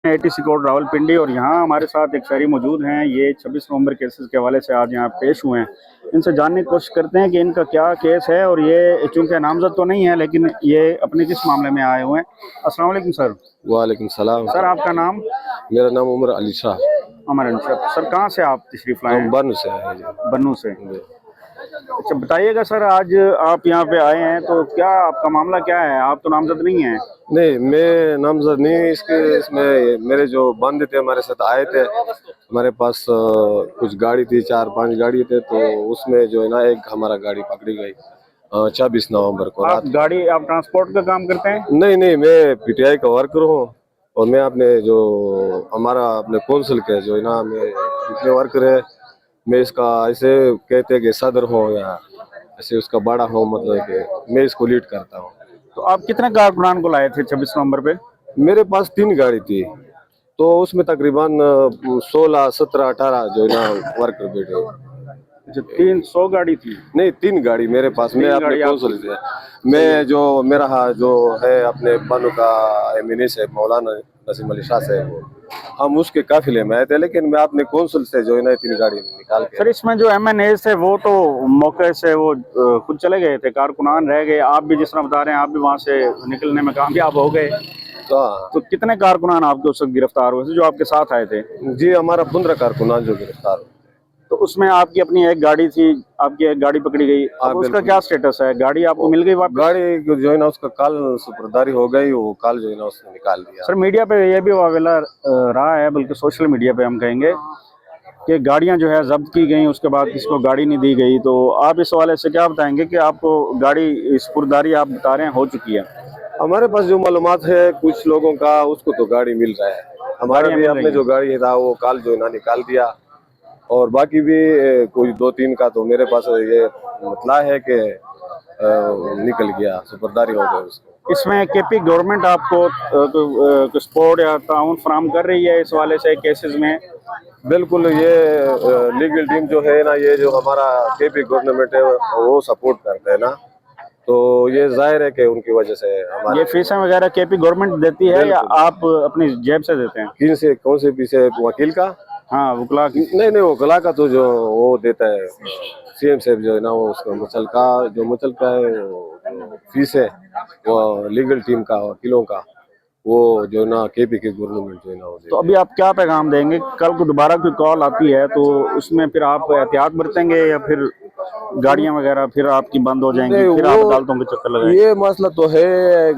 ATC court Rawalpindi और यहाँ हमारे साथ एक शहरी मौजूद हैं। ये 26 नवंबर केसेस के हवाले से आज यहाँ पेश हुए हैं। इनसे जानने की कोशिश करते हैं कि इनका क्या केस है और ये चूंकि नामजद तो नहीं है लेकिन ये अपने किस मामले में आए हुए हैं। अस्सलाम वालेकुम सर। वालेकुम सलाम। सर आपका नाम? मेरा नाम उमर अली शाह। अमर अंशर। सर कहाँ से आप तशरीफ लाए हैं? बन्नू से है। बन्नू से। अच्छा बताइएगा सर, आज आप यहाँ पे आए हैं तो क्या आपका मामला क्या है? आप तो नामजद नहीं हैं। नहीं, मैं नामजद नहीं। इसमें मेरे जो बंदे थे हमारे साथ आए थे। हमारे पास कुछ गाड़ी थी, 4-5 गाड़ी थे, तो उसमें जो है ना एक हमारा गाड़ी पकड़ी गई 26 नवंबर को रात। आप ट्रांसपोर्ट का काम करते हैं? नहीं, मैं पीटीआई का वर्कर हूँ और मैं अपने जो हमारा अपने कौंसिल के जो है ना मैं जितने वर्कर है, मैं इसका ऐसे कहते हैं कि सदर हो या ऐसे उसका बड़ा हो, मतलब कि मैं इसको लीड करता हूँ। तो आप कितने कारकुनान को लाए थे 26 नवंबर पे? मेरे पास 3 गाड़ी थी, तो उसमें तकरीबन 16, 17, 18 जो है ना वर्कर बैठे। अच्छा 300 गाड़ी थी? नहीं, 3 गाड़ी मेरे पास। मैं अपने कौंसिल से, मैं जो मेरा जो है अपने बनु का एमिनेस है मौलाना नसीम अली शाह से, हम उसके काफिले में आए थे, लेकिन मैं अपने कौंसिल से जो है ना 3 गाड़ी निकाल के। सर इसमें जो एमएनए थे वो तो मौके से वो खुद चले गए थे, कारकुनान रह गए। आप भी जिस तरह बता रहे हैं आप भी वहाँ से निकलने में कामयाब हो गए। तो कितने कारकुनान आपके उस वक्त गिरफ्तार हुए थे जो आपके साथ आए थे? जी हमारा 15 कारकुनान जो गिरफ्तार हुए। तो उसमें आपकी अपनी एक गाड़ी थी, आपकी एक गाड़ी पकड़ी गई। अब उसका क्या स्टेटस है? गाड़ी आपको मिल गई वापस? गाड़ी जो है ना उसका कल सुपुर्दारी हो गई, वो कल जो है ना उसने निकाल दिया। सर मीडिया पे ये भी वावेला रहा है, बल्कि सोशल मीडिया पे हम कहेंगे कि गाड़ियां जो है जब्त की गई, उसके बाद किसी को गाड़ी नहीं दी गई। तो आप इस हवाले से क्या बताएंगे कि आपको गाड़ी सुपुर्दारी आप बता रहे हैं हो चुकी है? हमारे पास जो मालूमात है कुछ लोगों का, उसको तो गाड़ी मिल रहा है। हमारे भी अपने जो गाड़ी था वो कल जो है ना निकाल दिया, और बाकी भी कोई 2-3 का तो मेरे पास ये मतला है कि निकल गया, सुपुर्दारी हो गई उसको। इसमें केपी गवर्नमेंट आपको सपोर्ट या ताउन फराहम कर रही है इस वाले से केसेस में? बिल्कुल, ये लीगल टीम जो है ना, ये जो हमारा केपी गवर्नमेंट है वो सपोर्ट करते हैं ना, तो ये जाहिर है कि उनकी वजह से हमारे ये फीसें वगैरह केपी गवर्नमेंट देती है या आप अपनी जेब से देते हैं? किन से, कौन से पीछे वकील का? हाँ वकला की? नहीं, वकला का तो जो वो देता है सीएम साहब जो है ना, वो उसका मुचलका है वो फीस है वो लीगल टीम का, वकीलों का, वो जो ना केपी के गवर्नमेंट जो है ना वो। तो अभी आप क्या पैगाम देंगे? कल को दोबारा कोई कॉल आती है तो उसमें फिर आप एहतियात बरतेंगे या फिर गाड़ियां वगैरह फिर आपकी बंद हो जाएंगी, फिर आप अदालतों के चक्कर लगाएंगे? ये मसला तो है।